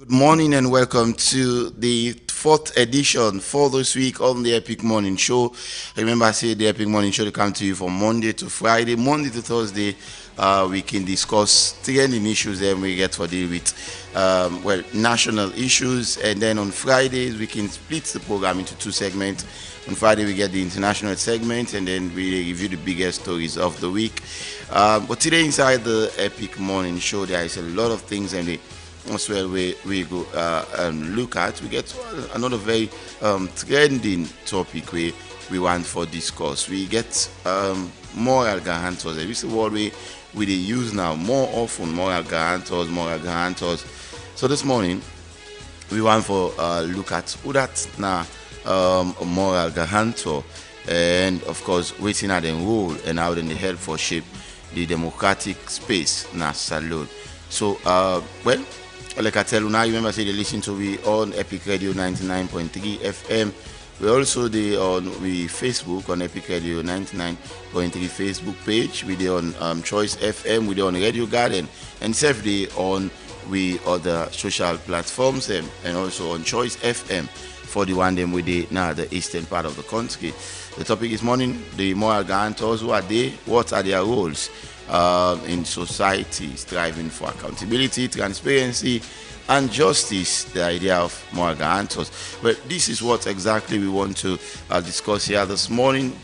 Good morning and welcome to the fourth edition for this week on the Epic Morning Show. Remember, I say the Epic Morning Show to come to you from Monday to Friday, Monday to Thursday. We can discuss trending issues and we get to deal with national issues, and then on Fridays we can split the program into two segments. On Friday we get the international segment, and then we review the biggest stories of the week. But today inside the Epic Morning Show, there is a lot of things, and as well we go and look at. We get another very trending topic we want for discuss. We get moral guarantors. This is what we use now more often. Moral guarantors. So this morning we want for look at who that now a moral guarantor, and of course waiting at the role and how they help for shape the democratic space na salon. So like I tell you now, remember say they listen to we on Epic Radio 99.3 FM. We also dey on Facebook on Epic Radio 99.3 Facebook page. We dey on Choice FM. We dey on Radio Garden, and safely on we other social platforms and also on Choice FM for the one them we dey now the eastern part of the country. The topic this morning: the moral guarantors. Who are they? What are their roles in society, striving for accountability, transparency, and justice? The idea of moral guarantors. Well, this is what exactly we want to discuss here this morning.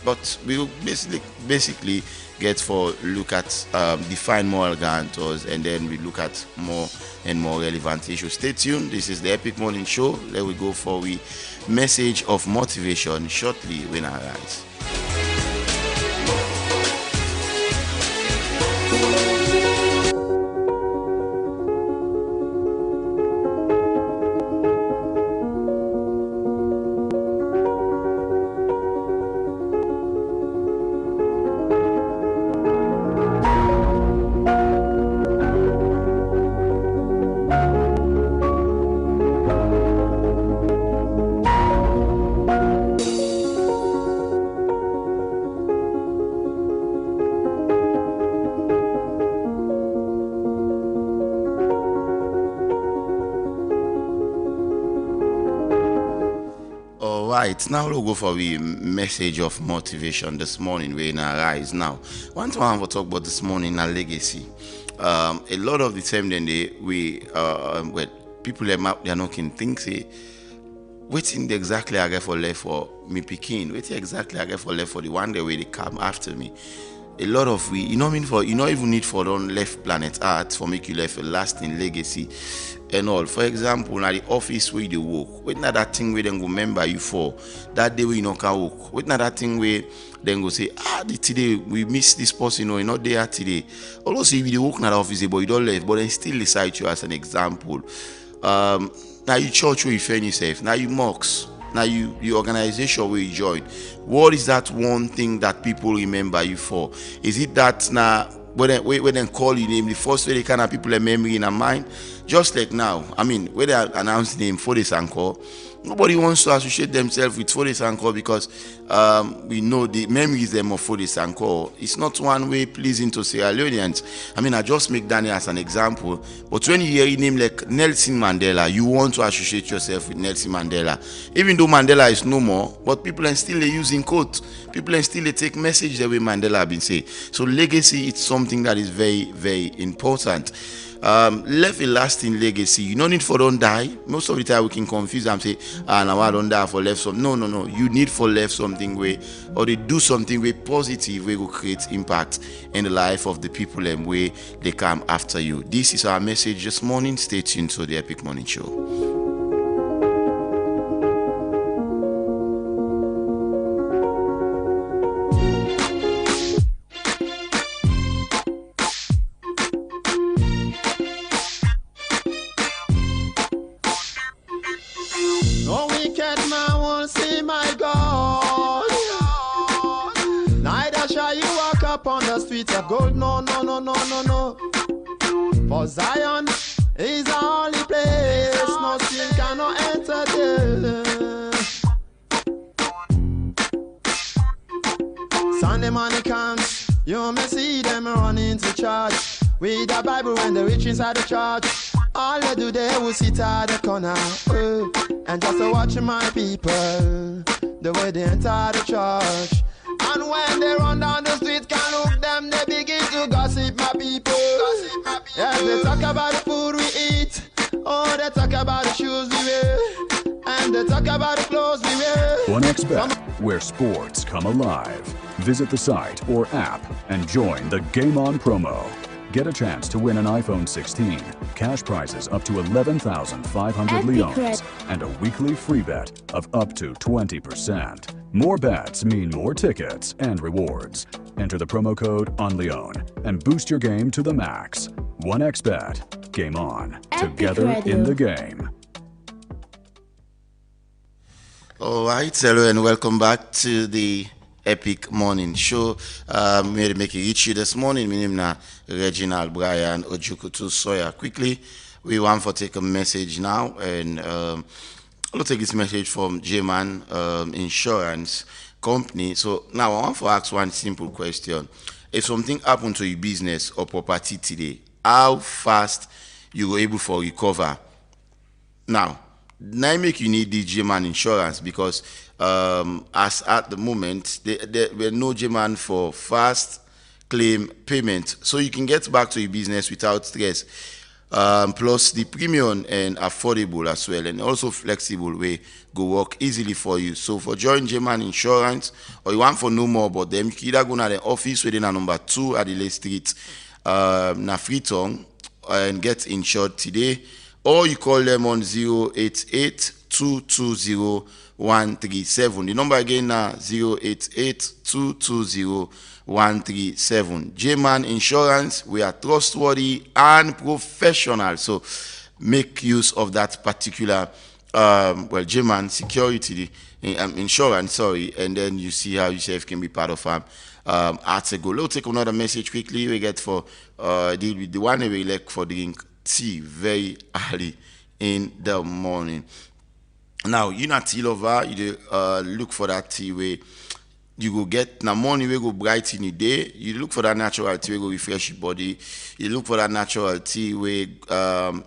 But we will basically get for look at define moral guarantors, and then we look at more and more relevant issues. Stay tuned. This is the Epic Morning Show. Let we go for we message of motivation shortly when I rise. Right, now we'll go for the message of motivation this morning. We're in our rise now. One thing I want to talk about this morning, a legacy. A lot of the time, then people they're not can think say, waiting exactly I get for left for me picking. Waiting exactly I get for left for the one day where they come after me. A lot of you know even need for on left planet Earth for make you left a lasting legacy and all. For example, now the office where you work, wait not that thing where then go remember you for that day where you can work. Wait not that thing where then go say, today we miss this person, you're not there today. Also, if you work in that office, but you don't left, but then still decide you as an example. Now you church where you find yourself, now you mocks. Now the organization where you join, what is that one thing that people remember you for? Is it that now when they call you name, the first way they can have people a memory in their mind? Just like now, I mean, when they announce name Fode Sanko, nobody wants to associate themselves with Fode Sanko because we know the memories them of Fode Sanko. It's not one way pleasing to Sierra Leoneans. I mean, I just make Danny as an example. But when you hear a name like Nelson Mandela, you want to associate yourself with Nelson Mandela. Even though Mandela is no more, but people are still using quotes. People are still take message the way Mandela been saying. So legacy is something that is very, very important. Left a lasting legacy. You don't need for don't die. Most of the time we can confuse and say, now I don't die for left something. No. You need for left something way, or they do something way positive way will create impact in the life of the people and way they come after you. This is our message this morning. Stay tuned to the Epic Morning Show. On the streets of gold, no. For Zion is the only place, no sin cannot enter there. Sunday morning comes, you may see them running to church with the Bible when they reach inside the church. All you do they will sit at the corner, and just watch my people, the way they enter the church. And when they run down the street, can look them, they begin to gossip my people. Yes, they talk about the food we eat. Oh, they talk about the shoes we wear. And they talk about the clothes we wear. 1xBet, where sports come alive. Visit the site or app and join the Game On promo. Get a chance to win an iPhone 16, cash prizes up to 11,500 leones, and a weekly free bet of up to 20%. More bets mean more tickets and rewards. Enter the promo code ONLEON and boost your game to the max. 1xBet, Game On, together in the game. All right, hello and welcome back to the Epic Morning Show. May make it reach you this morning. My name is Reginald Brian Ojukutu Sawyer. Quickly, we want to take a message now, and I'll take this message from J-Man Insurance Company. So now I want to ask one simple question. If something happened to your business or property today, how fast you were able to recover? Now make you need the J-Man Insurance because as at the moment, there were no J-Man for fast claim payment. So you can get back to your business without stress. Plus the premium and affordable as well, and also flexible way go work easily for you. So for join J-Man Insurance, or you want for know more about them, you can either go to the office within number 2 at the Lake Street, na Freetown, and get insured today, or you call them on 088-220-137. The number again now 088-220-137. J-Man Insurance, we are trustworthy and professional. So make use of that particular J-Man security insurance, and then you see how yourself can be part of article. Let's take another message quickly. We get for deal with the one we like for drink tea very early in the morning. Now you not tea lover, you look for that tea where you go get na morning we go bright in the day. You look for that natural tea where go refresh your body. You look for that natural tea where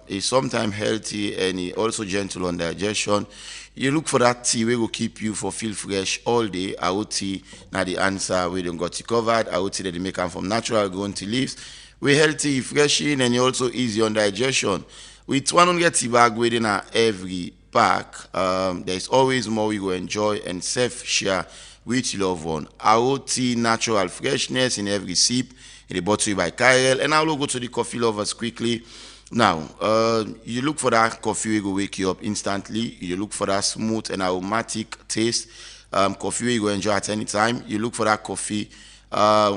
is sometimes healthy and it also gentle on digestion. You look for that tea where go keep you for feel fresh all day. Our tea now the answer we don't got you covered. Our tea that they make them from natural growing tea leaves. We healthy, refreshing, and also easy on digestion. With 100 tea bag within every pack, there's always more we go enjoy and self share with your loved one. Our tea natural freshness in every sip, in the bottle by Kyle. And I'll go to the coffee lovers quickly. Now, you look for that coffee we go wake you up instantly. You look for that smooth and aromatic taste. Coffee we go enjoy at any time. You look for that coffee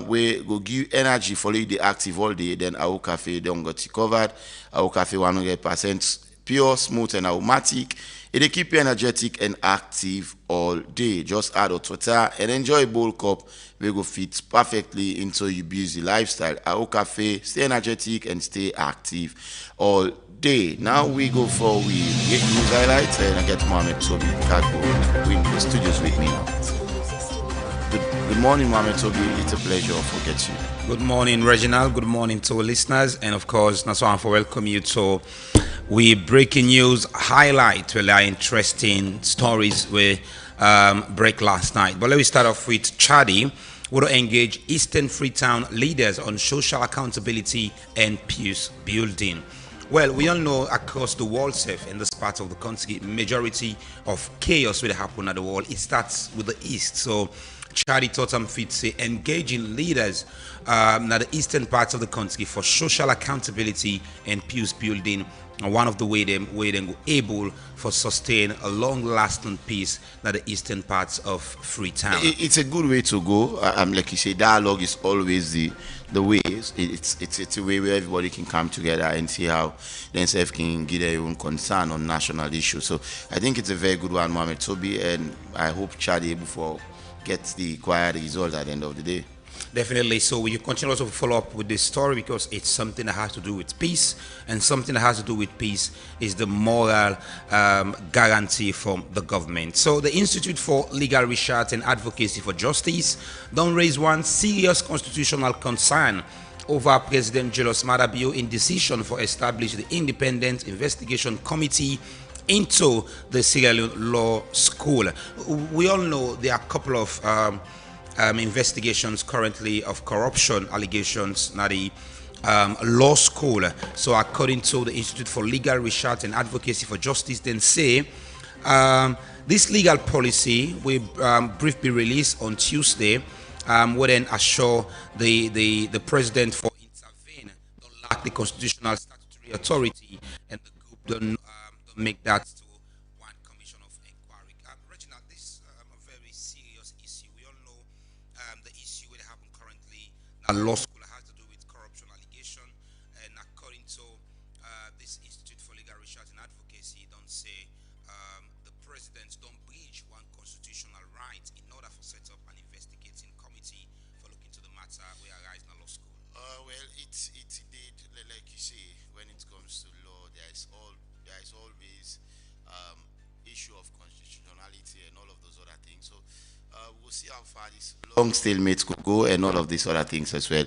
we go give energy for you the active all day. Then our cafe don't got you covered. Our cafe 100% pure, smooth and aromatic. It keep you energetic and active all day. Just add hot water and enjoy a bowl cup. We go fit perfectly into your busy lifestyle. Our cafe, stay energetic and stay active all day. Now we go for we get news highlights and I get Mohamed Toby Kago in the studios with me now. Good morning, Mohamed Toby. It's a pleasure for getting you. Good morning, Reginald. Good morning to our listeners, and of course, that's why I for welcome you to we breaking news highlight. Really interesting stories we break last night. But let me start off with Chadi. Will engage Eastern Freetown leaders on social accountability and peace building. Well, we all know across the world, Seth, in this part of the country, majority of chaos will happen at the world. It starts with the East. So Chadi Totem Fit say engaging leaders in the eastern parts of the country for social accountability and peace building. One of the way them go able for sustain a long-lasting peace in the eastern parts of Freetown. It's a good way to go. Like you say, dialogue is always the way. It's a way where everybody can come together and see how themselves can get their own concern on national issues. So I think it's a very good one, Mohamed Toby, and I hope Chad able for get the required results at the end of the day. Definitely. So we continue also to follow up with this story because it's something that has to do with peace, and something that has to do with peace is the moral guarantee from the government. So the Institute for Legal Research and Advocacy for Justice don't raise one serious constitutional concern over President Julius Maada Bio in decision for establishing the Independent Investigation Committee into the Sierra Leone Law School. We all know there are a couple of investigations currently of corruption allegations at the law school. So according to the Institute for Legal Research and Advocacy for Justice, then say this legal policy will briefly released on Tuesday will then assure the president for intervene don't lack the constitutional statutory authority, and the group don't make that to one commission of inquiry. Reginald, this is a very serious issue. We all know the issue that happen currently at law school has to do with corruption allegation, and according to this Institute for Legal Research and Advocacy, don't say the president don't breach one constitutional right in order for set up an investigating committee for looking to the matter where arise in a law school. Well, it's indeed like you say. When it comes to law, there is always issue of constitutionality and all of those other things. So we'll see how far this long stalemate could go and all of these other things as well.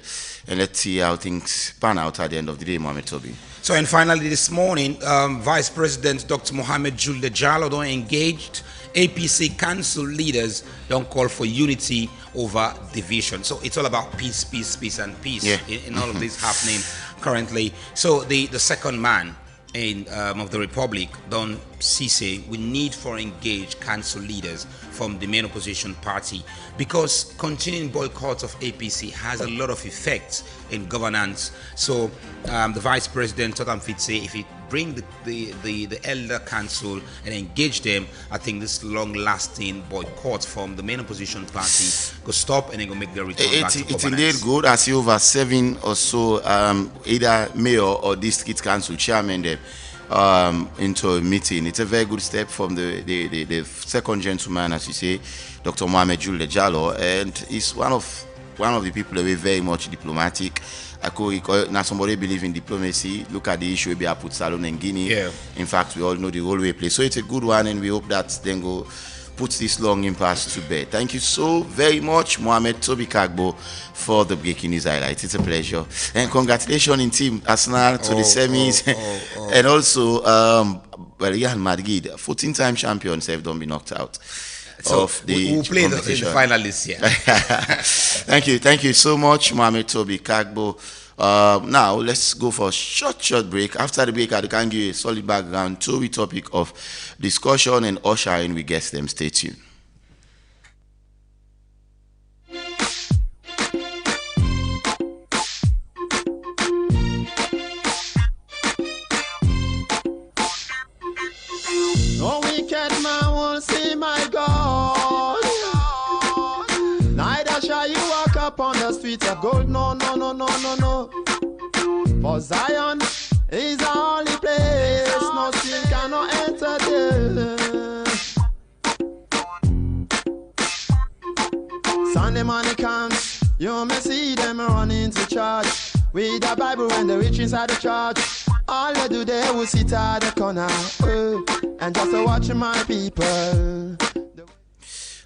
And let's see how things pan out at the end of the day, Mohamed Toby. So, and finally this morning, Vice President Dr. Mohamed Julde Jallo don't engaged APC council leaders don't call for unity over division. So it's all about peace, peace, peace, and peace in all of this happening currently. So the second man in of the Republic, Don Cisse, we need for engaged council leaders from the main opposition party, because continuing boycotts of APC has a lot of effects in governance. So the vice president thought I'm fit say if he bring the elder council and engage them, I think this long-lasting boycott from the main opposition party could stop and then go make their return back to governance. It's indeed good. I see over 7 or so either mayor or district council chairman them into a meeting. It's a very good step from the second gentleman, as you say, Dr. Mohamed Julde Jallo, and he's one of the people that were very much diplomatic. Now somebody believe in diplomacy. Look at the issue we put Salon and Guinea. Yeah. In fact, we all know the role we play. So it's a good one, and we hope that then go put this long impasse to bed. Thank you so very much, Mohamed Toby Kagbo, for the breaking news highlights. It's a pleasure, and congratulations in team Arsenal to the semis, and also Real Madrid, 14-time champions, have don't been knocked out. So of the we'll play in the final this year. Thank you so much, Mohamed Toby Kagbo. Now let's go for a short break. After the break, I can give you a solid background to the topic of discussion and usher in we guess them. Stay tuned. No wicked man won't see my God. Neither shall you walk up on the streets of gold. No, no, no, no, no, no. For Zion is the only place. No sin cannot enter there. Sunday morning comes, you may see them running to church with the Bible when they reach inside the church. All they do, they will sit at the corner and just watch my people.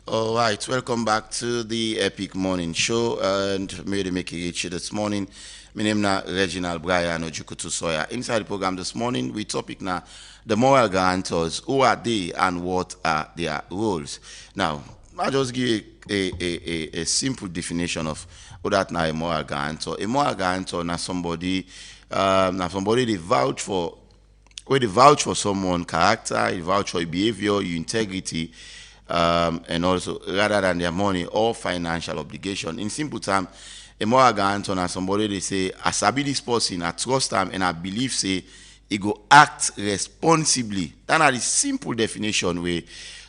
All right, welcome back to the Epic Morning Show, and may they make it reach this morning. My name is Reginald Brian Ojukutu Soya. Inside the program this morning, we topic now the moral guarantors. Who are they and what are their roles? Now, I'll just give a simple definition of what that now a moral guarantor. A moral guarantor now somebody they vouch for. Where they vouch for someone character, they vouch for your behavior, your integrity, and also rather than their money or financial obligation. In simple terms, a moral guarantor na somebody they say, as I be this person, I trust them and I believe say he go act responsibly. That's the simple definition we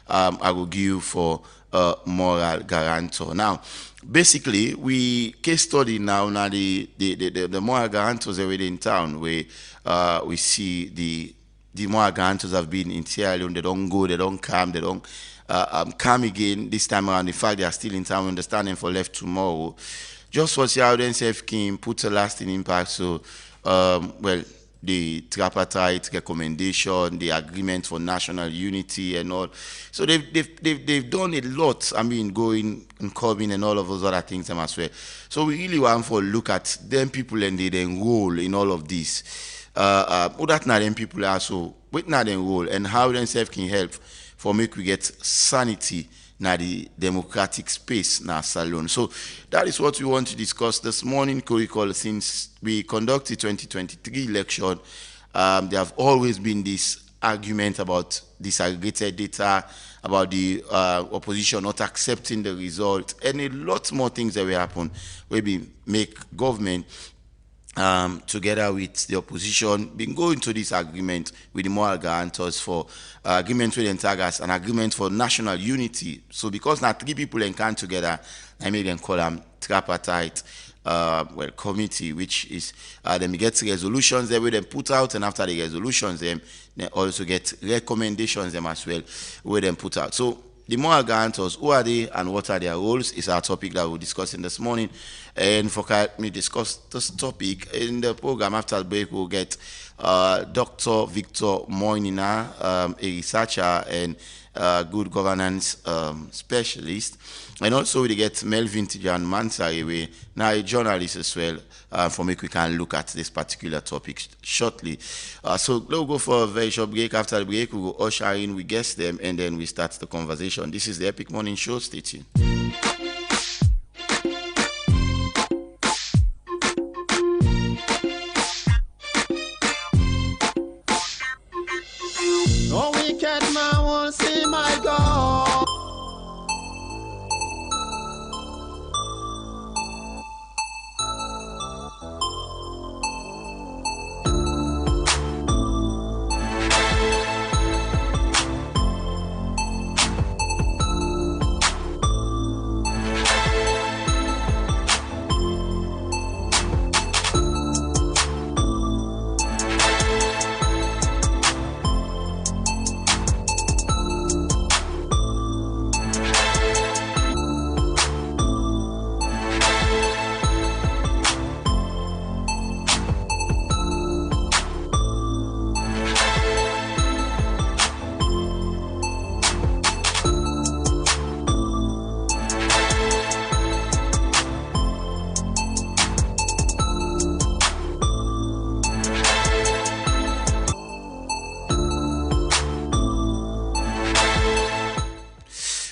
I will give for a moral guarantor. Now, basically, we case study now the moral guarantors already in town where we see the moral guarantors have been in Sierra Leone. They don't go, they don't come, they don't come again this time around. In fact, they are still in town. Understanding for left tomorrow. Just for Sierra Leone self can put a lasting impact. So, well, the tripartite recommendation, the agreement for national unity and all. So they've done a lot, I mean, going and coming and all of those other things as well. So we really want to look at them people and they enroll in all of this. Who that not them people are so, what not enroll and how themselves can help for make we get sanity na the democratic space na Salon. So that is what we want to discuss this morning, Curricle. Since we conducted 2023 election, there have always been this argument about disaggregated data, about the opposition not accepting the result, and a lot more things that will happen. Maybe make government together with the opposition, been going to this agreement with the moral guarantors for agreement with the Intagas, an agreement for national unity. So because now 3 people can together, I made them call them tripartite committee, which is then we get resolutions that we then put out, and after the resolutions, then also get recommendations them as well, we then put out. So the moral guarantors, who are they and what are their roles, is our topic that we're discussing this morning. And for me discuss this topic in the program after the break, we'll get Dr. Victor Moinina, a researcher and good governance specialist. And also we get Melvin Tijan Mansari, now a journalist as well, for me we can look at this particular topic shortly. So we'll go for a very short break. After the break, we will usher in, we guess them, and then we start the conversation. This is the Epic Morning Show. Stay tuned. No wicked man won't see my God.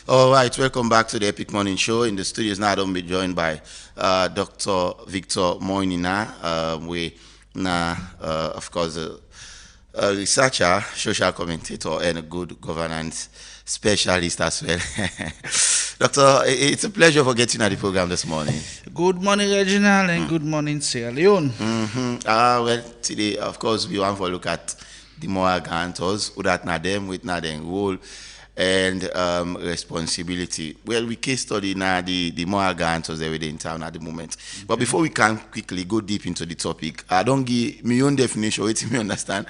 All right, welcome back to the Epic Morning Show. In the studios now, I'm be joined by Dr. Victor Moinina. Of course, a researcher, social commentator, and a good governance specialist as well. Doctor, it's a pleasure for getting at the program this morning. Good morning, Reginald, and good morning, Sierra Leone. Well, today, of course, we want to look at the moral guarantors, who that not them, with not them role, and responsibility. Well, we case study now the moral guarantors that we're in town at the moment. Okay. But before we can quickly go deep into the topic, I don't give my own definition, what me understand,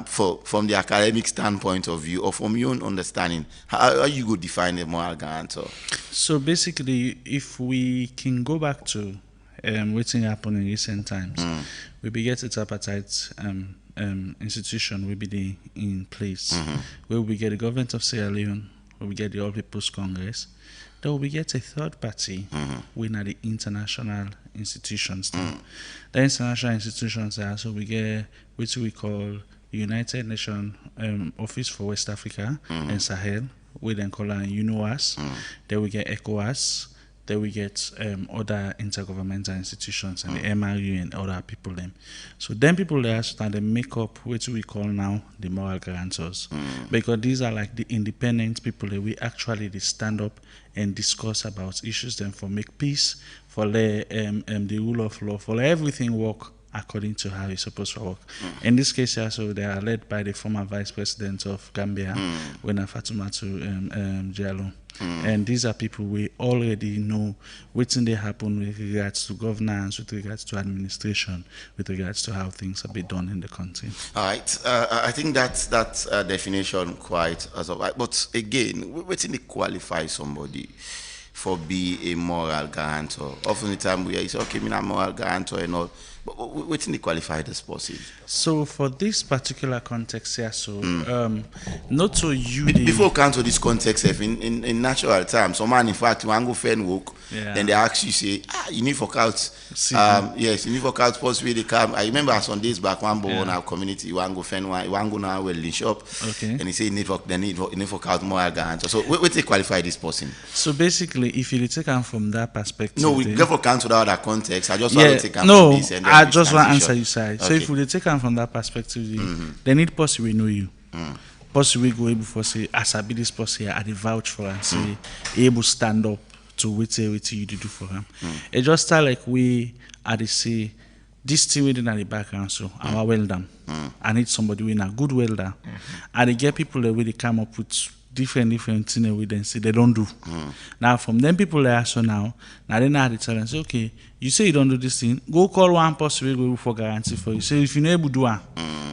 from the academic standpoint of view, or from your own understanding, how you go define a moral guarantor? So basically, if we can go back to what's happened in recent times, we begin to tripartite institution will be in place, where we get the government of Sierra Leone, where we get the All People's Congress, then we get a third party, we are the international institutions. The international institutions are, so we get what we call the United Nations Office for West Africa and Sahel, we then call it UNOWAS, then we get ECOWAS, then we get other intergovernmental institutions and the MRU and other people them. So then people there start to make up what we call now the moral guarantors. Because these are like the independent people that we actually stand up and discuss about issues then for make peace, for the rule of law, for everything work according to how it's supposed to work. In this case also, they are led by the former vice president of Gambia, Wena Fatoumata Diallo. And these are people we already know what's in they happen with regards to governance, with regards to administration, with regards to how things are being done in the country. All right. I think that's definition quite as of right. But again, what's in the qualify somebody for be a moral guarantor? Often the time we say, okay, I'm a moral guarantor and all, but what in the qualify this person? So for this particular context here, not so you Before we come to this context, in natural time, some man in fact when go fan work, then they ask you say, you need for couch. Yes, you need for couch possibly they come. I remember some days back one boy in our community, you want go fan one, you want go now welding shop, and he say you need for couch moral guarantor. So what they qualify this person? So basically, if you take them from that perspective, no, we never come to that other context. I just want to take them no, from this and then I just want to answer you side. Okay. So if we take them from that perspective, they need possibly know you. Possibly go able for say as I be this person here, I dey vouch for and say able stand up to what you do for him. It just start like we I dey say this thing within the background, so I'm a welder. I need somebody with a good welder. And they get people that really come up with different things with them say they don't do. Now from them people there so now they know how to tell them say, okay, you say you don't do this thing, go call one person we go for guarantee for you. So if you know able to do it,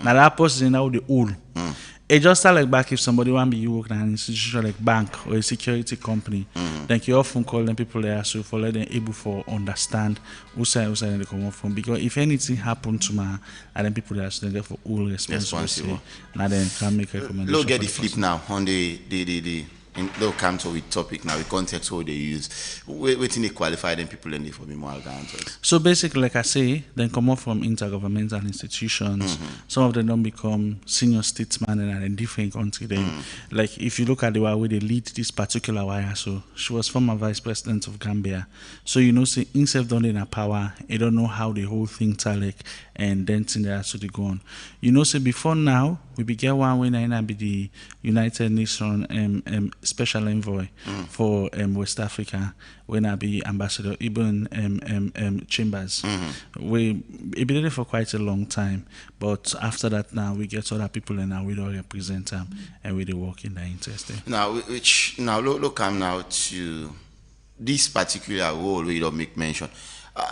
now that person now the old. It just start like back if somebody want you work in an institution like bank or a security company, then you often call them people there so for let them able for understand who side they come up from. Because if anything happen to my and then people there so they get for all responsible. Now then can make recommendations. Look get the flip now on the they'll come to with topic now, with context how they use. Waiting they qualify them people and they for be moral guarantors. So basically, like I say, then come up from intergovernmental institutions. Some of them don't become senior statesmen in a different country. Then, like if you look at the way they lead this particular wire, so she was former vice president of Gambia. So you know, say himself don't in a power, he don't know how the whole thing like and then thing there so they go on. You know, say before now we began one when I be the United Nations special envoy for West Africa when I be ambassador Ibn Chambers. We been there for quite a long time, but after that now we get other people and now we don't represent them and we do work in their interest. Now look now to this particular role we don't make mention.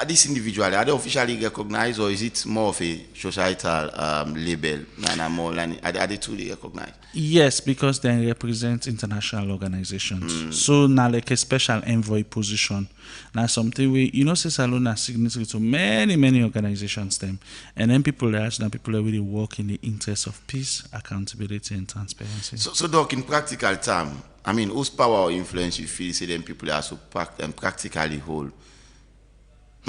This individually, are they officially recognized or is it more of a societal label? Are they truly recognized? Yes, because they represent international organizations. So now like a special envoy position. Now something we say Salon are signatory to many organizations them. And then people really work in the interest of peace, accountability and transparency. So Doc, in practical term, I mean whose power or influence you feel say them people are so practically hold?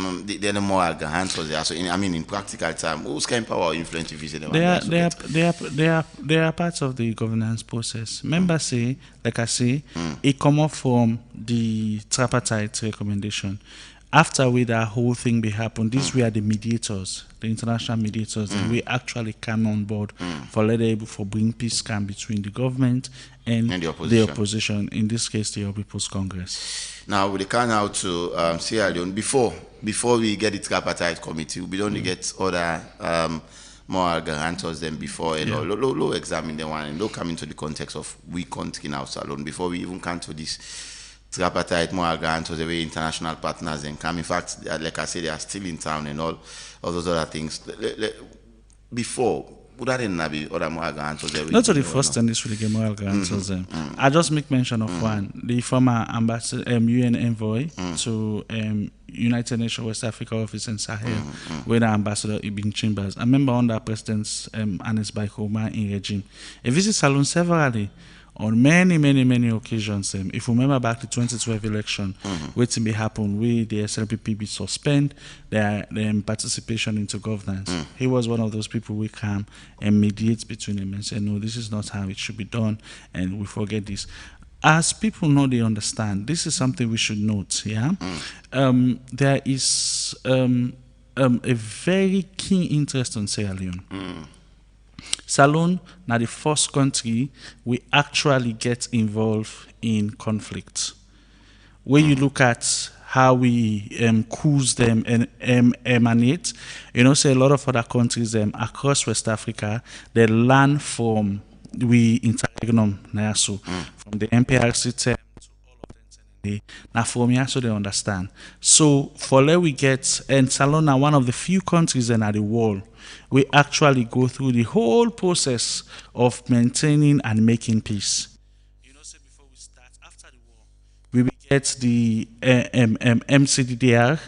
They're the moral guarantors there. So in practical term, whose kind of power or influence you visit them? They are parts of the governance process. Members say, like I say, it come up from the tripartite recommendation. After that whole thing be happen, these were the mediators, the international mediators, and we actually come on board for let able for bring peace calm between the government and the opposition. In this case, the People's Congress. Now we come out to Sierra Leone before we get the tripartite committee, we don't get other moral guarantors than before. And low examine them one and low come into the context of we country now Salon before we even come to this. Tripartite moral guarantors, the way international partners and come. In fact, like I said, they are still in town and all those other things. Before, would that not be other moral guarantors? Not to the first and this really moral guarantors. I just make mention of one, the former ambassador, UN envoy to United Nations West Africa office in Sahel, where the ambassador Ibn Chambers. I remember under President Anis Baikoma in regime. He visited Salon severally. On many occasions, if you remember back to 2012 election, waiting be happen, we the SLPP be suspend their participation into governance. He was one of those people we come and mediate between them and say, no, this is not how it should be done, and we forget this. As people know, they understand. This is something we should note. Yeah, there is a very keen interest on Sierra Leone. Salon, now the first country we actually get involved in conflict. When you look at how we coups them and emanate, say a lot of other countries across West Africa, they learn from we interregnum from the MPRC term to all of them. Now from here, so they understand. So for let we get and Salon are one of the few countries in the world we actually go through the whole process of maintaining and making peace. Say before we start, after the war, we begin get the MCDDR,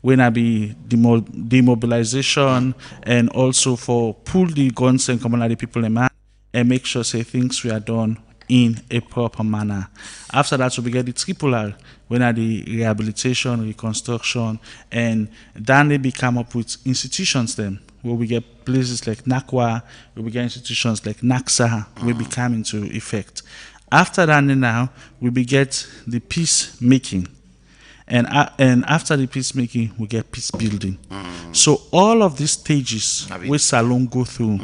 when I be demobilization and also for pull the guns and commonality people in man and make sure say things we are done in a proper manner. After that, we get the triple R, when are the rehabilitation, reconstruction, and then they be come up with institutions then where we get places like NACWA, where we get institutions like NACSA, will be come into effect. After that, now we be get the peacemaking. And after the peacemaking, we get peace building. So all of these stages which Salon go through,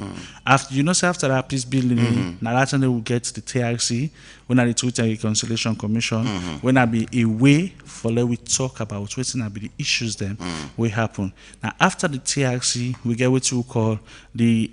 after after that peace building, now that's when they will get the TRC, when I the Truth and Reconciliation Commission, when I be a way for let we talk about what's gonna be the issues then will happen. Now after the TRC, we get what we call the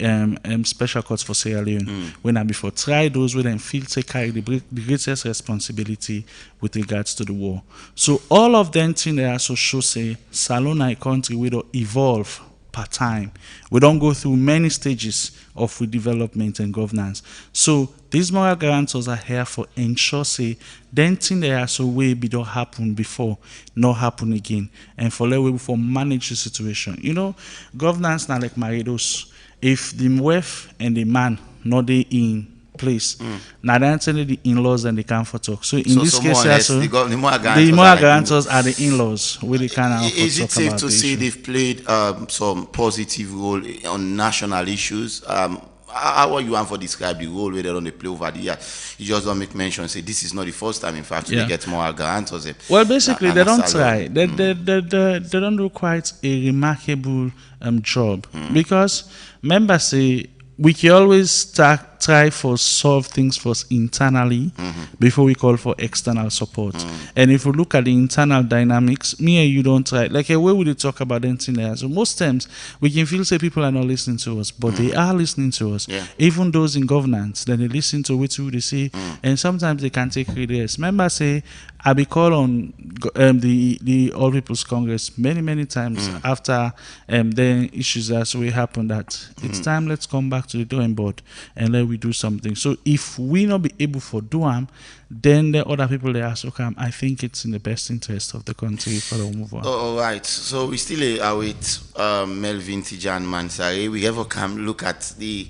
special courts for Sierra Leone, when I before try those where then feel to carry the greatest responsibility with regards to the war. So all of them things they also show say Salon a country will evolve per time. We don't go through many stages of redevelopment and governance. So these moral guarantors are here for ensure say then thing they are so way be don't happen before, not happen again. And for let way for manage the situation. Governance now like Maridos. If the wife and the man not they in place. Now that's the in-laws and the comfort talk. So in this case, also, the moral guarantors are the in-laws where they can. Is it safe to say they've played some positive role on national issues? How are you want for describe the role where they don't play over the year? You just don't make mention. Say this is not the first time. In fact, they get moral guarantors. Well, basically, they don't try. They don't do quite a remarkable job because members say. We can always try for solve things first internally before we call for external support. And if we look at the internal dynamics, me and you don't try. Like a way we talk about anything there. So most times we can feel say people are not listening to us, but they are listening to us. Yeah. Even those in governance, then they listen to what they say, and sometimes they can take credit. Remember, say I be called on the All People's Congress many times after the issues that we happened that it's time let's come back to the drawing board and let we do something. So if we not be able to do them, then the other people they also come. I think it's in the best interest of the country for the move on. All right. So we still are with Melvin Tijan Mansari. We ever come look at the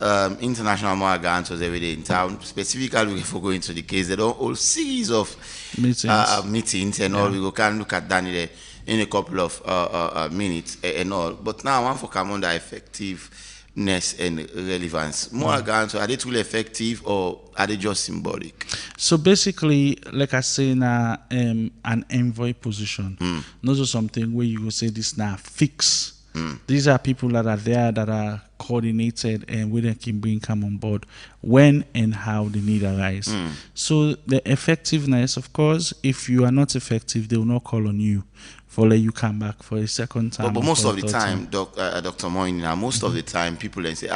international moral guarantors every day in town. Specifically, we for going to the case. They don't whole series of meetings and all. We can look at that in a couple of minutes and all. But now I want to come on the effectiveness and relevance. Moral guarantors, are they truly effective or are they just symbolic? So basically, like I say, now an envoy position, not just something where you go say this now fix. These are people that are there that are coordinated and we can come on board when and how the need arise. So the effectiveness, of course, if you are not effective, they will not call on you for let you come back for a second time. But most of the time, Dr. Moynihan, most of the time, people then say,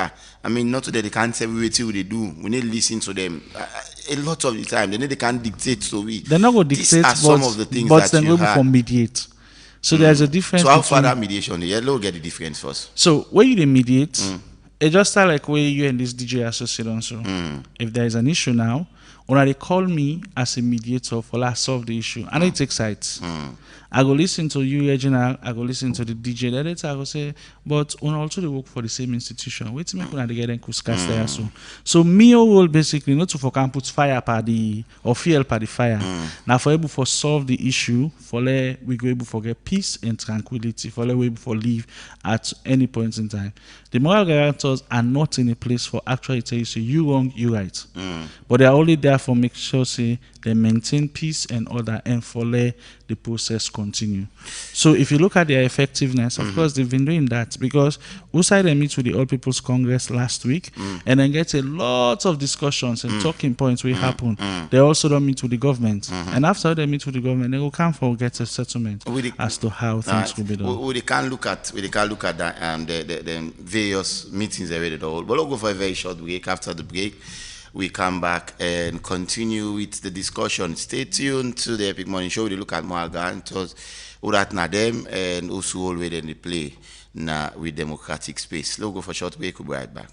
I mean, not today they can't say what they do. We need to listen to them. A lot of the time, they can't dictate to we. They're not going to dictate, some of the things but that then we will mediate. So there's a difference. So how far that mediation? Let's get the difference first. So where you mediate, it just start like where you and this DJ associate also. If there is an issue now, when they call me as a mediator for last solve the issue, and I take sides. I go listen to you, Reginald. I go listen to the DJ. The later I go say, but when also they work for the same institution. Wait to make when they get them kuskas there so. So me role basically not to for can put fire by the or fuel by the fire. Now for able for solve the issue, for let we go able for get peace and tranquility, for let we able for leave at any point in time. The moral guarantors are not in a place for actually tell you say you wrong, you right. But they are only there for make sure say they maintain peace and order and for let the process continue. So if you look at their effectiveness, of course they've been doing that because outside they meet with the All People's Congress last week and then get a lot of discussions and talking points will happen. They also don't meet with the government. And after they meet with the government, they will come for get a settlement as to how things will be done. We can look at that the various meetings already. But we'll go for a very short break. After the break, we come back and continue with the discussion. Stay tuned to the Epic Morning Show. We look at more guarantors, who that na them, and also already in the play na with democratic space. Let's go for a short break. We'll be right back.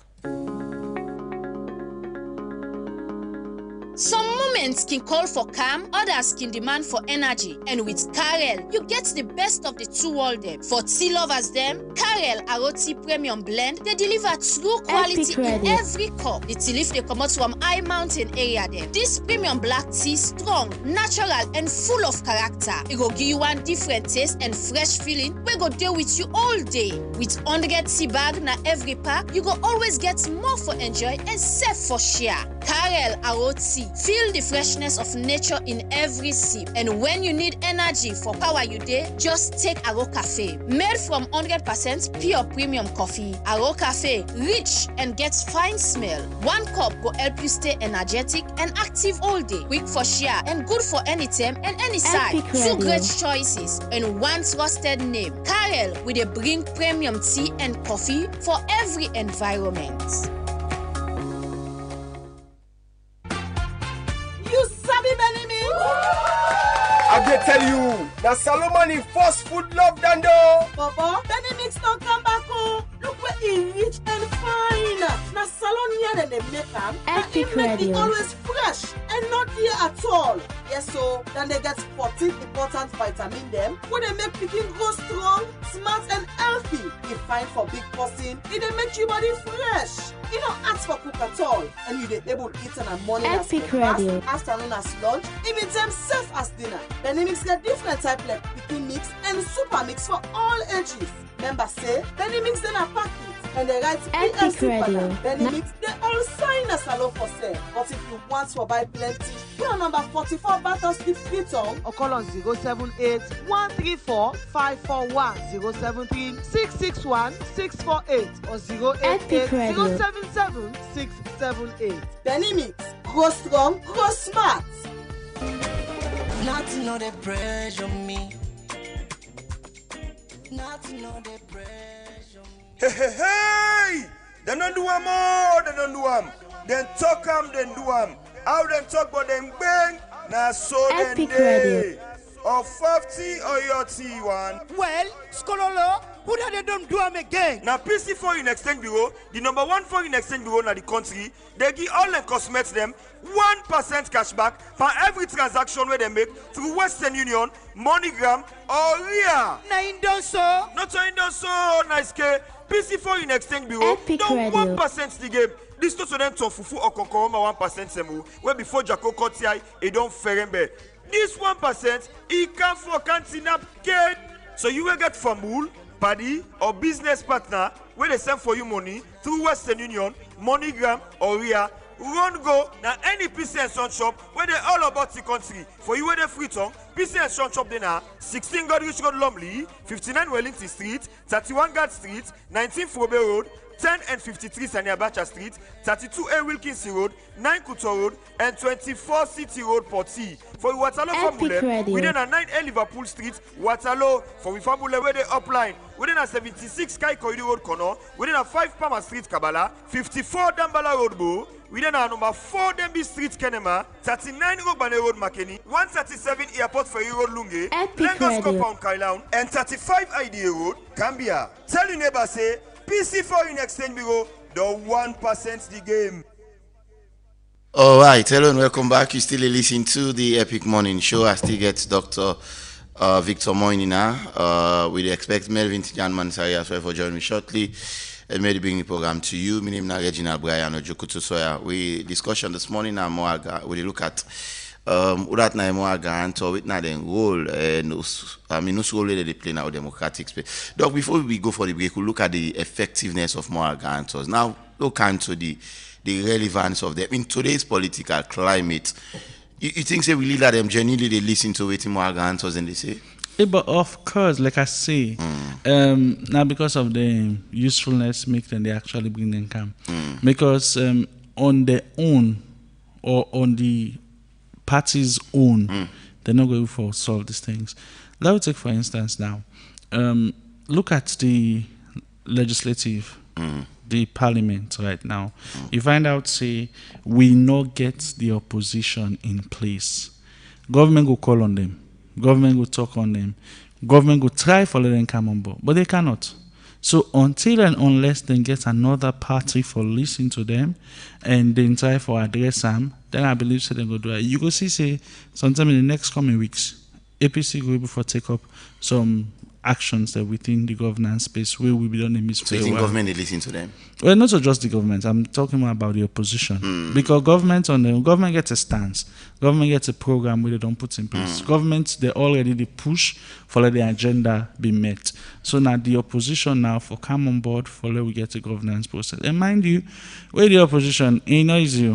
Some Moments can call for calm, others can demand for energy. And with Carel, you get the best of the two worlds. For tea lovers them, Carel Aroti Premium Blend, they deliver true quality in every cup. The tea leaf they come out from high mountain area them. This premium black tea strong, natural and full of character. It go give you one different taste and fresh feeling. We go deal with you all day. With 100 tea bag na every pack, you go always get more for enjoy and safe for share. Carel Aroti, feel the freshness of nature in every sip. And when you need energy for power you day, just take Aro Cafe. Made from 100% pure premium coffee, Aro Cafe rich and gets fine smell. One cup will help you stay energetic and active all day. Quick for share and good for any time and any side. Two great choices and one trusted name. Carel with a bring premium tea and coffee for every environment. You sabi Benjamin? I dey tell you, na Salomon first food love dando. Papa, Benjamin don't come back home. Look where he rich and fine. Na salon here and they make am. Epic make Radio. it always fresh and not here at all. Yes, so then they get 14 important vitamin them where they make picking grow strong, smart and healthy. If fine for big person, it dey make your body fresh. You don't ask for cook at all, and you dey able to eat on a morning as Epic breakfast, Radio. afternoon as lunch, even time safe as dinner. Then they mix get different type like picking mix and super mix for all ages. Members say Benny mix then a packet and they write Epic PLC Radio. banner. Benny mix they all sign a salon for sale. But if you want to buy plenty, call number 44 Battle Street Freetown or call on 078 134 541 073 661 648 or 088 Epic Radio. 077 678. Benny mix, grow strong, grow smart. Not to know the pressure me. Not to know the pressure me. Hey, hey, hey! They don't do am more, they don't do am. Then talk am, then do am. How them talk but them bang, na so then Epic day. Radio. Or 50 or your T1. Well, Skololo, who that they don't do them again? Now PC Foreign Exchange Bureau, the number one foreign exchange bureau in the country, they give all them customers them 1% cashback for every transaction where they make through Western Union, MoneyGram, or RIA. Na in done so. Not so in the so nice K. PC Foreign Exchange Bureau, Epic don't Radio. 1% the game. This to them to fufu or kokoroma 1% semu. Where before Jacko Kotiai, it don't ferembe. This 1%, it can for cantina get. So you will get Famul, Paddy, or business partner where they send for you money through Western Union, MoneyGram, or RIA. Run go now any PC and Son shop where they all about the country. For you where they free tongue, PC and Son shop they now 16 Godrich Road Lumley, 59 Wellington Street, 31 Guard Street, 19 Fobe Road, 10 and 53 Sanya Bacha Street, 32A Wilkinson Road, 9 Couture Road, and 24 City Road Porty. For Waterloo Epic Famule, Radio. within a 9A Liverpool Street, Waterloo, for we Famule where they upline, within a 76 Sky Corridor Road Corner, within a 5 Palmer Street Kabbalah, 54 Dambala Road Bow, within a number 4 Denby Street Kenema, 39 Rogbane Road Makeni, 137 Airport Ferry Road Lunge, Epic Lagos Radio. Compound Kailaun, and 35 IDA Road, Gambia. Tell your neighbor say, PC Foreign Exchange Bureau, the 1% the game. All right, hello and welcome back. You still listening to the Epic Morning Show. I still get Dr. Victor Moinina. We expect Melvin Tijan Mansari as well for joining me shortly. And maybe bring the program to you. My name is Reginald Brian Ojokutu Soya. We discussion this morning we look at udat na more guarantor with na den role and whose role they play now democratic space. Doc, before we go for the break, we look at the effectiveness of more guarantors. Now look into the relevance of them in today's political climate. You think say we lead that them genuinely they listen to what more guarantors and they say? Yeah, but of course, like I say, now because of the usefulness, make them they actually bring them come. Because on their own or on the party's own, they're not going to solve these things. Let's take for instance now, look at the legislative, the parliament right now. You find out say we not get the opposition in place. Government will call on them. Government will talk on them. Government will try for let them come on board, but they cannot. So until and unless they get another party for listen to them and then try for address them, then I believe so they go do it. You go see say sometime in the next coming weeks, APC will be for take up some actions that within the governance space where we be done in miss. So you think government is listening to them? Well, not just the government. I'm talking more about the opposition. Because government gets a stance. Government gets a program where they don't put in place. Government, they already they push for let the agenda be met. So now the opposition now for come on board for let we get a governance process. And mind you, where the opposition ain't not easy.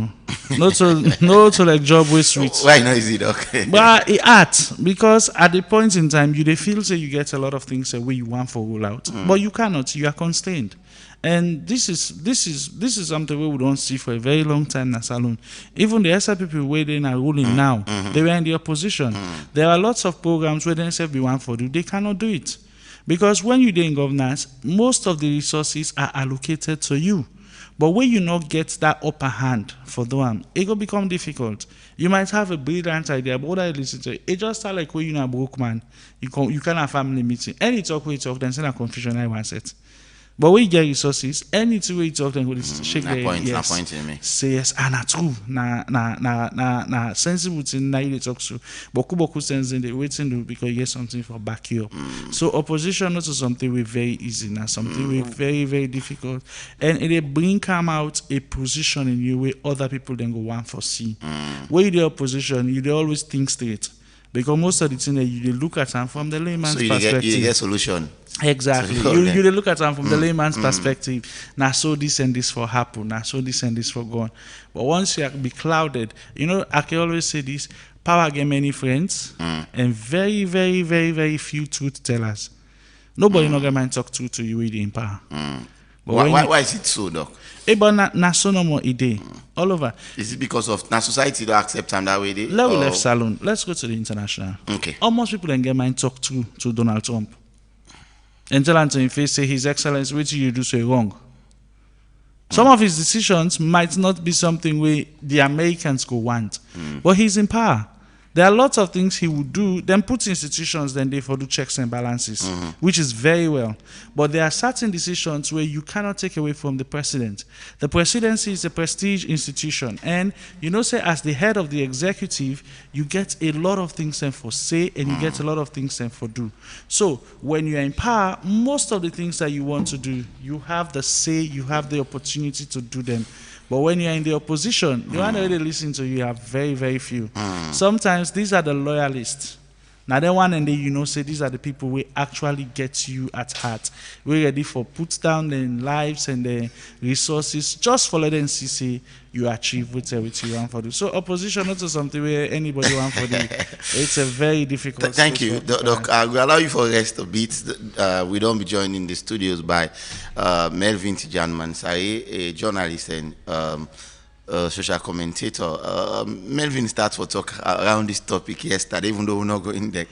Not to like job with sweet. Why not easy, okay? But it at because at the point in time you they feel say you get a lot of things where you want for roll out, but you cannot. You are constrained. And this is something we don't see for a very long time in the salon. Even the SRPP where they are ruling now, they were in the opposition. There are lots of programs where they say we want for do, they cannot do it. Because when you're in governance, most of the resources are allocated to you. But when you not get that upper hand for them, it will become difficult. You might have a brilliant idea, but what I listen to it just start like when you're a broke man, you can have family meeting. Any talk we talk, then send a confusion I want set. But when you get resources, anything we talk, then go shake their yes. Say yes, and na true, na sensible thing na you talk to. Boku sense in the waiting to because you get something for back you up. So opposition not to something we very easy, now something we very very difficult, and it bring come out a position in you where other people then go want for see. Where you the opposition, you they always think straight. Because most of the thing that you look at them from the layman's perspective. You get solution. Exactly. You look at them from the layman's perspective. Now, so this and this for happen. Now, so this and this for gone. But once you be clouded, I can always say this: power get many friends and very, very, very, very few truth tellers. Nobody not gonna talk to you with in power. But why is it so, Doc? But na so no more idea all over. Is it because of society don't accept them that way? Let we left salon. Let's go to the international. Okay. Almost people then get mind talk to Donald Trump. And tell him to face say His Excellency, what you do so wrong. Some of his decisions might not be something where the Americans go want, but he's in power. There are lots of things he would do, then put institutions, then they for do checks and balances, which is very well. But there are certain decisions where you cannot take away from the president. The presidency is a prestige institution. And say as the head of the executive, you get a lot of things then for say, and you get a lot of things then for do. So when you're in power, most of the things that you want to do, you have the say, you have the opportunity to do them. But when you're in the opposition, the one that really listen to you are very, very few. Sometimes these are the loyalists. Now the one and they say these are the people who actually get you at heart. We're ready for put down their lives and their resources just for letting see say you achieve whatever you want for do. So opposition not to something where anybody want for do. It's a very difficult. Thank you, Doc. I will allow you for rest a bit. We don't be joined in the studios by Melvin Tijan-Mansari, a journalist and social commentator. Melvin starts for talk around this topic yesterday, even though we're not going there.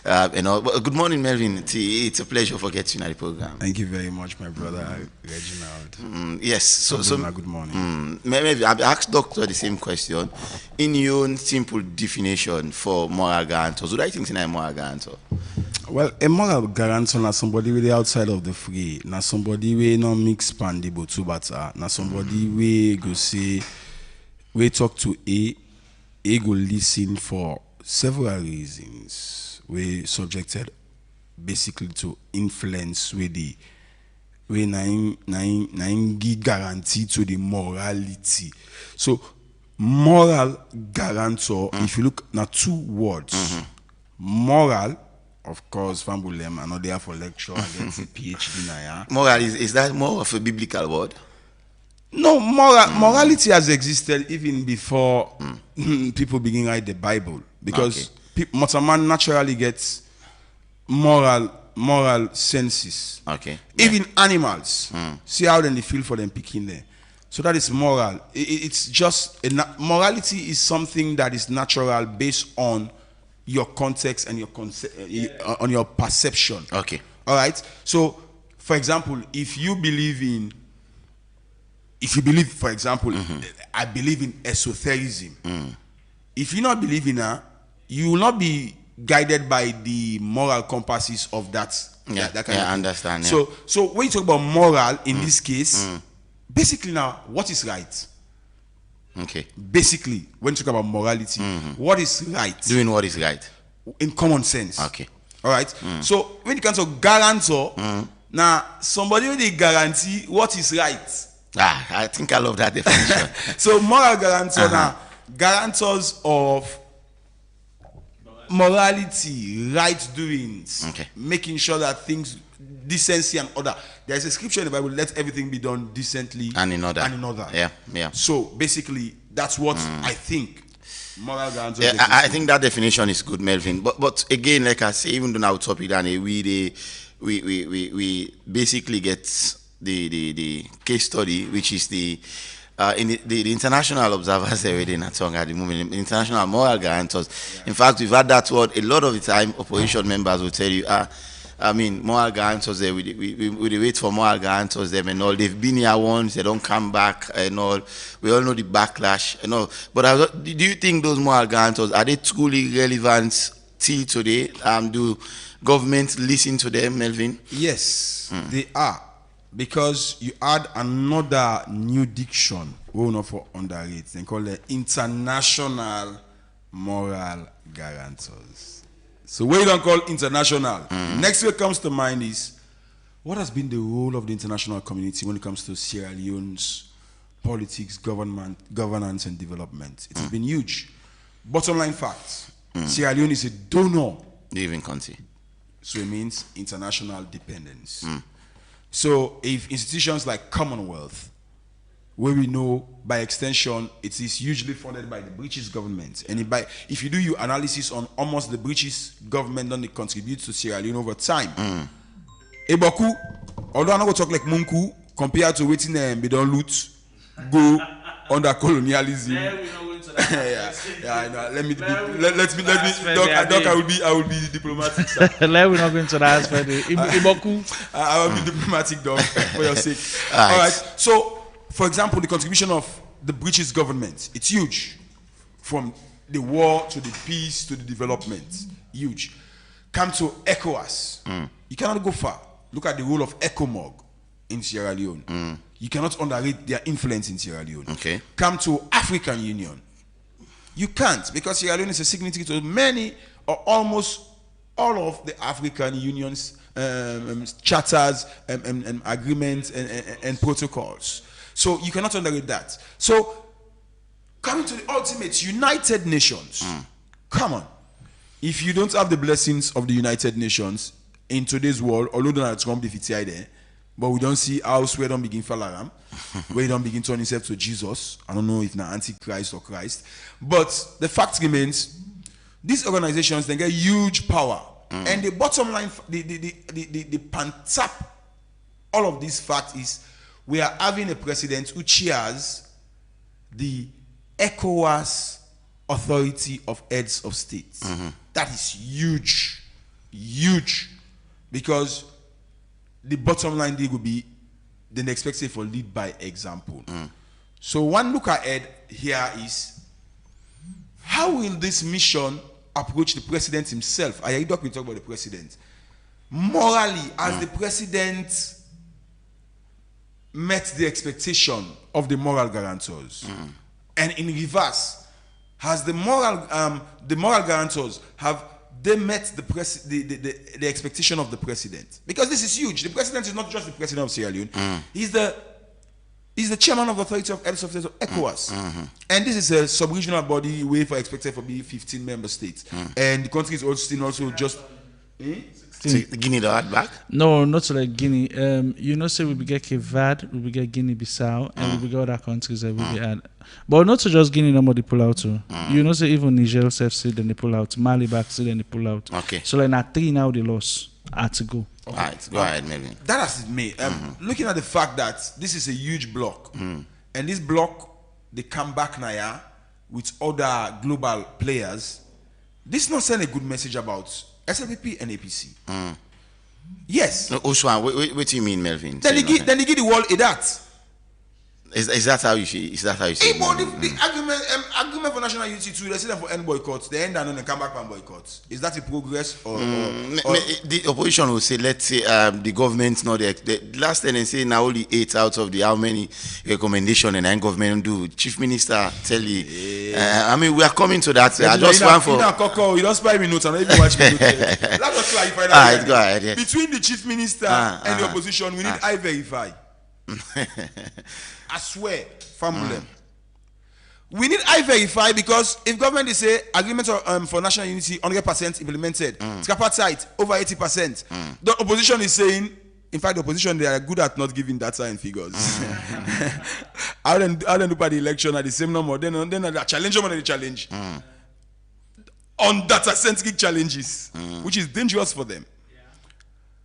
Good morning, Melvin. It's a pleasure for getting you on the program. Thank you very much, my brother Reginald. Yes. So good morning. Maybe I've asked Doctor the same question. In your own simple definition for moral guarantors, what do you think is a moral guarantor? Well, a moral guarantor na somebody with the outside of the free, na somebody we no mix pandibo to bata, na somebody we go say we talk to a go listen for several reasons. We subjected basically to influence with the we nine guarantee to the morality. So moral guarantor, if you look na two words, moral. Of course, Fambulem, I'm not there for lecture against a PhD now. Moral, is that more of a biblical word? No, morality has existed even before people begin write the Bible. Because man naturally gets moral senses. Okay. Even animals. See how then they feel for them picking there. So that is moral. It's just, morality is something that is natural based on your context and your on your perception. Okay. All right. So, for example, if you believe, for example, I believe in esotericism. If you not believe in that, you will not be guided by the moral compasses of that. That kind of I understand. So when you talk about moral in this case, basically now, what is right? Okay. Basically, when you talk about morality, what is right? Doing what is right. In common sense. Okay. All right. So when it comes to guarantor, now somebody will guarantee what is right. I think I love that definition. So moral guarantor now, guarantors of morality, right doings, making sure that things, decency and order. There is a scripture in the Bible: let everything be done decently and in order. Yeah. So basically, that's what I think. Moral guarantors. Yeah, I think that definition is good, Melvin. But again, like I say, even though now topic and we basically get the case study, which is the international observers already not talking at the moment, international moral guarantors. In fact, we've had that word a lot of the time. Opposition members will tell you, moral guarantors there, we wait for moral guarantors them and all. They've been here once, they don't come back and all. We all know the backlash and all. But do you think those moral guarantors, are they truly relevant till today? Do governments listen to them, Melvin? Yes, they are. Because you add another new diction, we will not for underrate. They call it international moral guarantors. So what you don't call international, next what comes to mind is, what has been the role of the international community when it comes to Sierra Leone's politics, governance and development? It has been huge. Bottom line fact, Sierra Leone is a donor. Living country. So it means international dependence. So if institutions like Commonwealth, where we know by extension it is hugely funded by the British government, and if you do your analysis on almost the British government don't contribute to Sierra Leone over time. Eboku, although I'm not going to talk like Munku, compared to waiting and be done loot, go under colonialism. I know. Let me, Doc, I will be diplomatic. Let we not go into that aspect. I will be diplomatic, Doc, for your sake. All right. So, for example, the contribution of the British government, it's huge. From the war to the peace to the development, huge. Come to ECOWAS, you cannot go far. Look at the role of ECOMOG in Sierra Leone. You cannot underrate their influence in Sierra Leone. Okay. Come to African Union. You can't, because Sierra Leone is a signatory to many or almost all of the African Union's charters and agreements and protocols. So you cannot underrate that. So coming to the ultimate United Nations, come on. If you don't have the blessings of the United Nations in today's world, although Donald Trump defeated there, but we don't see how where don't begin falaram, where don't begin turning himself to Jesus. I don't know if now Antichrist or Christ. But the fact remains, these organizations they get huge power. And the bottom line, the pan-tap all of this fact is we are having a president who chairs the ECOWAS Authority of Heads of States. That is huge. Huge. Because the bottom line there will be then expected for lead by example. So one look ahead here is how will this mission approach the president himself? I will talk about the president. Morally, as the president met the expectation of the moral guarantors, and in reverse, has the moral guarantors have they met the expectation of the president? Because this is huge. The president is not just the president of Sierra Leone. He's the chairman of the Authority of Heads of States of ECOWAS. And this is a sub-regional body where for expected for be 15 member states. And the country is also just... Guinea the hard back? No, not like Guinea. You know, say we get Cape Verde, we get Guinea-Bissau, and we get other countries that we add. But not to just Guinea, nobody pull out too. You know, say even Niger self see then they pull out, Mali back see then they pull out. Okay. So like now 3 now they lost had to go. All right, go ahead, maybe. That has made looking at the fact that this is a huge block, and this block they come back now with other global players. This not send a good message about SLPP and APC. Yes. No, Oshwan, what do you mean, Melvin? Then they give the world a that. Is that how you see? Is that how you see? Hey, but the argument for national unity too, they say them for end boycotts. They end and then come back and boycotts. Is that a progress or the opposition will say, let's say the government not the last time they say now only 8 out of the how many recommendation and then government do. Chief Minister tell you. I mean we are coming to that. I just want for you don't spy me notes and not even watch me notes. Let us clarify that. Go ahead, yes. Between the Chief Minister and the opposition, we need I verify. I swear, family. We need I verify because if government is say agreement for national unity 100% implemented, tripartite over 80%. The opposition is saying, in fact, the opposition they are good at not giving data and figures. How then do by the election at the same number? Then the challenge on the challenge on data centric challenges, which is dangerous for them.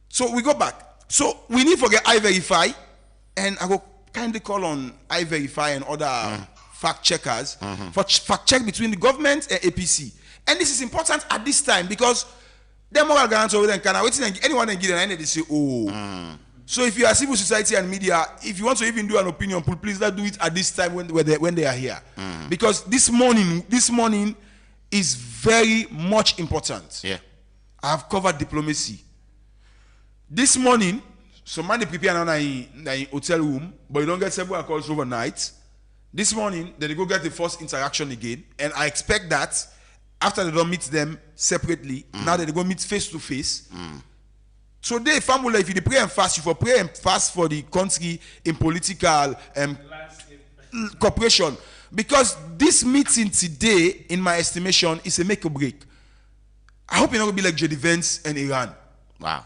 So we go back. So we need to get I verify, and I go kindly call on I verify and other fact checkers for fact check between the government and APC. And this is important at this time because the moral guarantors then can anyone can give an they say, oh. So if you are civil society and media, if you want to even do an opinion poll, please don't do it at this time when they are here. Because this morning is very much important. Yeah. I have covered diplomacy. This morning, some man they prepare now in hotel room, but you don't get several calls overnight. This morning, they go get the first interaction again, and I expect that after they don't meet them separately, now they go meet face to face. So they family, if you pray and fast, you for pray and fast for the country in political cooperation. Because this meeting today, in my estimation, is a make or break. I hope you're not gonna be like J.D. Vance and Iran. Wow.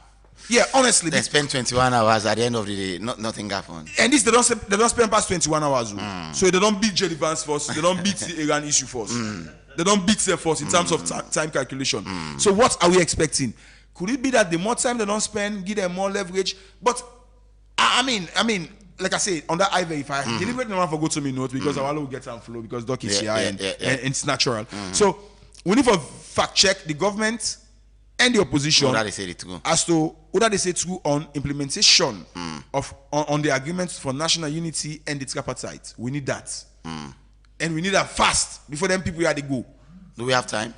Yeah, honestly. They spend 21 hours at the end of the day, nothing happened. And this they don't spend past 21 hours. So they don't beat J.D. Vance first, they don't beat the Iran issue first. They don't beat them first in terms of time calculation. So what are we expecting? Could it be that the more time they don't spend, give them more leverage? But I mean, like I said, on that I verify, deliberate no one for go to me note because our will get some flow because Doc is here and it's natural. So we need to fact check the government and the opposition as to what they say true on implementation of on the agreements for national unity and the tripartite. We need that. And we need that fast before them people here they go. Do we have time?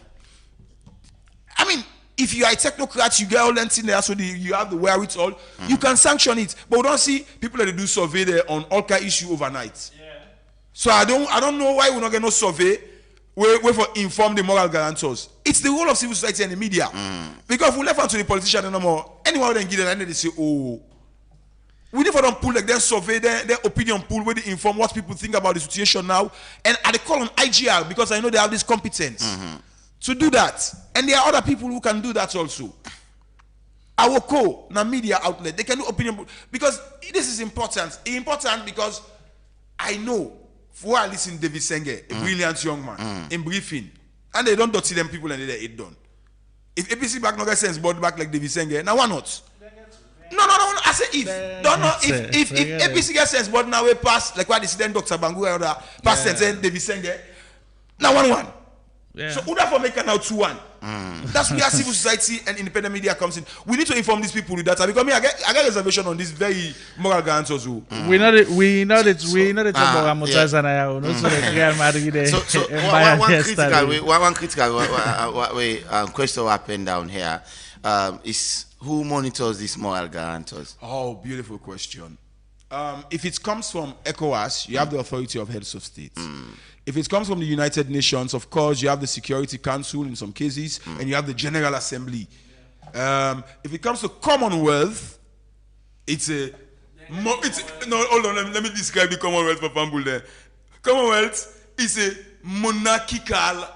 I mean, if you are a technocrat, you get all that in there, so you have the wherewithal, you can sanction it. But we don't see people that do survey there on all kind of issue overnight. So I don't know why we not get no survey. We for inform the moral guarantors. It's the role of civil society and the media. Because if we left out to the politician no more, anyone then give them and they say, oh. We need for them pull like their survey, their opinion pool where they inform what people think about the situation now. And I call on IGR because I know they have this competence to do that. And there are other people who can do that also. Our media outlet, they can do opinion pool. Because this is important. It's important because I know before I listen to David Senge, a brilliant young man, in briefing, and they don't see them people and they it done. If APC back no get sense board back like David Senge, now why not? No. I say if. Don't know if APC gets sense board now we pass like what the student Dr. Bangu or the pass sense David Senge. Now 1-1. Yeah. So who for make now 2-1? That's where civil society and independent media comes in. We need to inform these people with data because I get reservation on this very moral guarantors. We know that about Amortize and I also the Real Madrid. So one critical question up and down here is who monitors these moral guarantors? Oh, beautiful question. If it comes from ECOWAS, you have the authority of heads of states. If it comes from the United Nations, of course, you have the Security Council in some cases, and you have the General Assembly. If it comes to Commonwealth, hold on, let me describe the Commonwealth for Pambul there. Commonwealth is a monarchical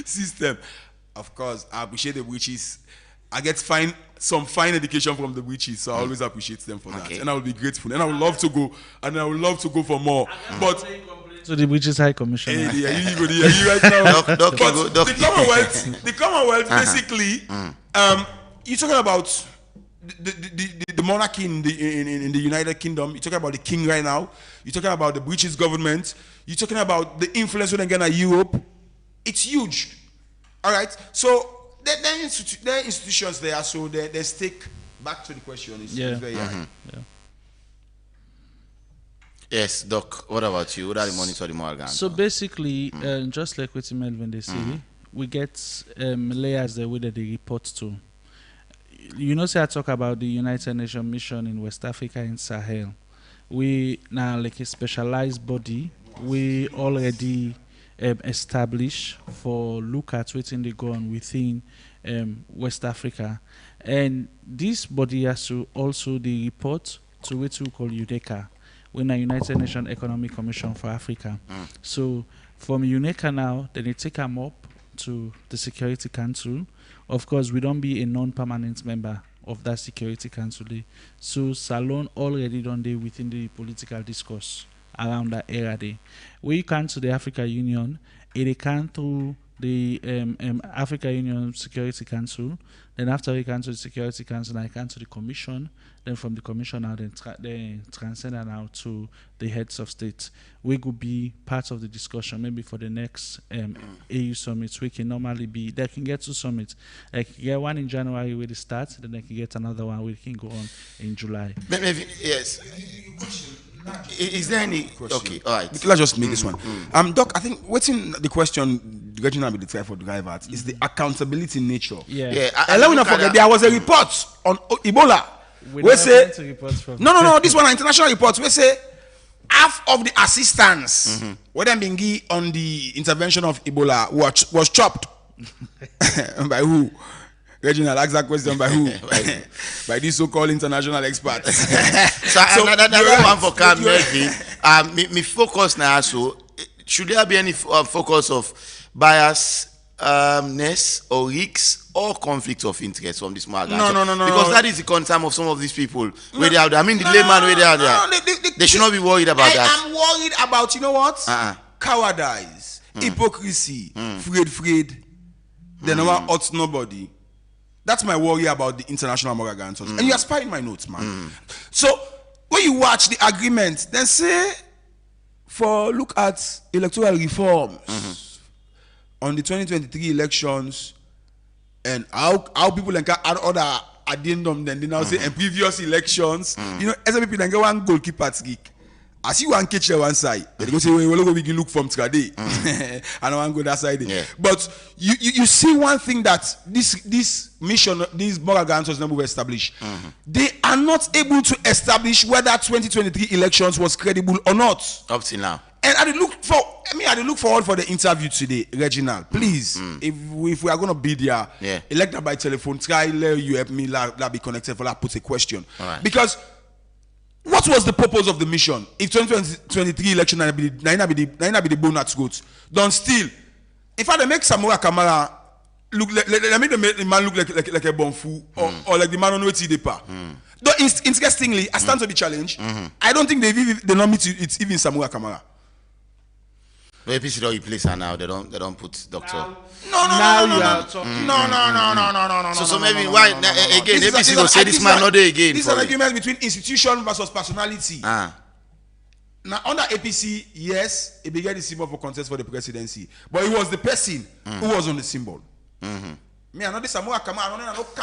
system. Of course, I appreciate the witches. I get some fine education from the witches, so I always appreciate them for that, and I will be grateful, and I would love to go, for more. But so the witches High Commission. Hey, you right now. The Commonwealth basically, you're talking about the monarchy in the United Kingdom. You're talking about the king right now. You're talking about the British government. You're talking about the influence when again at Europe. It's huge. All right, so. There are institutions there, so their stake, back to the question, is very high. Yes, Doc. What about you? What are the monitor the more guarantors? So basically, just like what Melvin they say, we get layers the way that they report to. You know, say I talk about the United Nations mission in West Africa in Sahel. We now like a specialized body. We already established for look at what's they go on within West Africa, and this body has to also the report to what we call UNECA, when a United Nations Economic Commission for Africa. So from UNECA now, then they take them up to the Security Council. Of course, we don't be a non-permanent member of that Security Council. So Salon already done there within the political discourse around that era there. When you come to the Africa Union, it can through the Africa Union Security Council. Then after we come to the Security Council, I come to the Commission. Then from the Commission now, they transcend now to the heads of state. We could be part of the discussion maybe for the next AU summit. We can normally be, they can get two summits. They can get one in January where they start, then they can get another one where they can go on in July. Maybe, yes. Is there any question? Okay, all right. Let's just make this one. Doc, I think what's in the question Reginald will declare for drive at is the accountability nature. And let me not forget there was a report on Ebola. We say no. This one an international report. We say half of the assistance what them being given on the intervention of Ebola was chopped. By who? Reginald, ask that question by who? By these so-called international experts. So that's one for Cam Melvin. Me focus now. So, should there be any focus of biasness or risks or conflict of interest from this market? No. Because that is the concern of some of these people. Where they are there. I mean, the layman where they are there. They should not be worried about that. I'm worried about, you know what? Cowardice, hypocrisy, afraid. They never hurt nobody. That's my worry about the international moral guarantors. And you are spying my notes, man. So when you watch the agreement, then say for look at electoral reforms on the 2023 elections and how people like add other addendum then they now say in previous elections, you know, as people then get one goalkeeper geek. I see one catch one side. They go say, well, we can look from Trade. And I want to go that side. Yeah. But you see one thing that this mission, these moral guarantors never established. They are not able to establish whether 2023 elections was credible or not. Up till now. And I look forward for the interview today, Reginald. Please, if we are going to be there, elect by telephone, try let you help me be connected for that put a question. Right. Because what was the purpose of the mission? If 2023 election na be the bonus goats, don't steal. In fact, they make Samura Kamara look like the man look like a bonfu or like the man on which he depart. Though interestingly, I stand to be challenged. I don't think they not meet it's even Samura Kamara. The APC don't replace her now. They don't put doctor. No. So maybe why again? APC will say this man not there again. This is an argument between institution versus personality. Now under APC, yes, it began the symbol for contest for the presidency, but it was the person who was on the symbol. Me, I know this Samoa Kamara.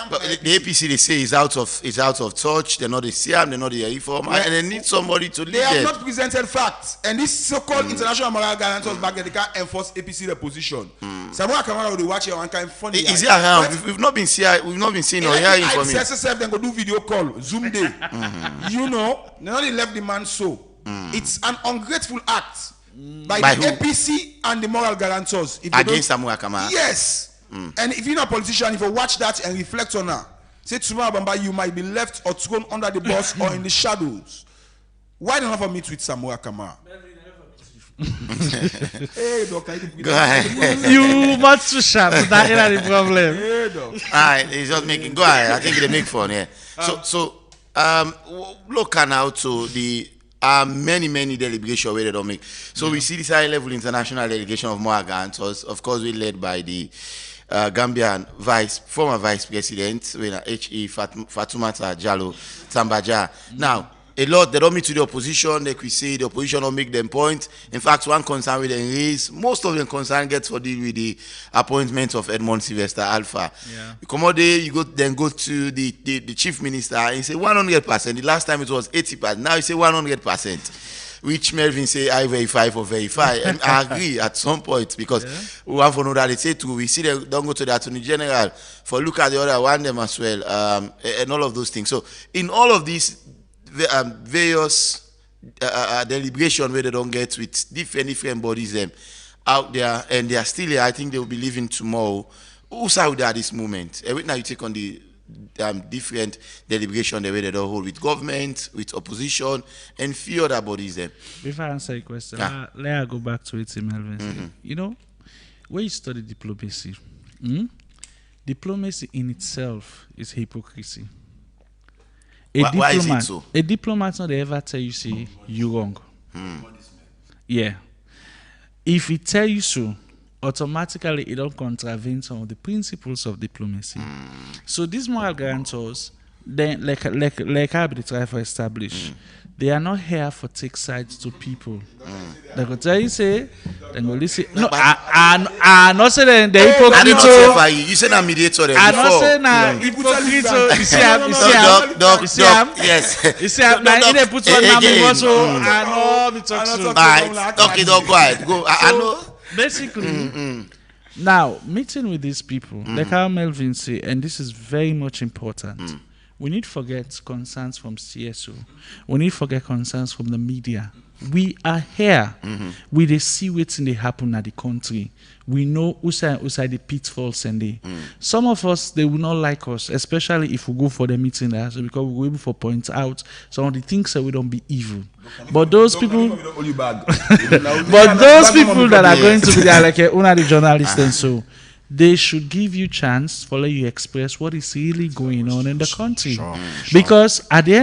But the APC they say is out of touch. They're not the CM, they're not the reform, and they need somebody to lead them. They have not presented facts, and this so-called international moral guarantors back there, they can't enforce APC their position. Samoa Kamara will watch it and kind of funny. Is he around? We've not been seeing or hearing from him. SSF then go do video call, Zoom day. You know, they only left the man so. It's an ungrateful act by the APC and the moral guarantors against Samoa Kamara. Yes. And if you're not a politician, if you watch that and reflect on her, say tomorrow, Bamba, you might be left or thrown under the bus or in the shadows. Why don't you ever meet with Samoa Kamara? Hey, doctor, go ahead. You much too sharp. That is the problem. Hey, doc. All right, he's just making. Go ahead. I think they make fun. Yeah. So look now to the many deliberations where they don't make. So we see this high-level international delegation of moral guarantors. Of course, we led by the Gambian former vice president, H.E. Fatoumata Jallow Tambaja. Now, a lot, they don't meet to the opposition. Like we say, the opposition don't make them point. In fact, one concern with them is, most of them concern gets for deal with the appointment of Edmond Sylvester Alpha. Yeah. You come out there, you go to the chief minister and you say 100%. The last time it was 80%. Now you say 100%. which Melvin say I verify for verify, and I agree at some point because we want to know that they say too. We see they don't go to the Attorney General for look at the other one them as well, and all of those things. So in all of these various deliberation where they don't get with different bodies them out there, and they are still here. I think they will be leaving tomorrow. Who's out there at this moment? Every now you take on the different deliberation the way they don't hold with government, with opposition, and few other bodies them. Before I answer your question, let I go back to it, Melvin. You know, when you study diplomacy, diplomacy in itself is hypocrisy. Why is it so? A diplomat not ever tell you say you wrong. Yeah. If he tell you so, automatically it don't contravene some of the principles of diplomacy. So these moral guarantors, then like I be try to establish, they are not here for take sides to people. They go tell you say, they go listen. No, I not say that the hypocrite. You say na mediator there I before. not say na hypocrite. You see him. Yes. You see him. Now he dey put one na me also. I know be talk so. Okay, don't go ahead. Go. I know. Basically, now meeting with these people, like how Melvin say, and this is very much important. We need to forget concerns from CSO. We need to forget concerns from the media. We are here. We dey see what's in the happen at the country. We know who's the pitfalls and the. Some of us they will not like us, especially if we go for the meeting there, so because we will able to point out some of the things that we don't be evil. But those people, but those people that are going to be there like una the journalists and so. They should give you chance for let you express what is really going on in the country. Because at the end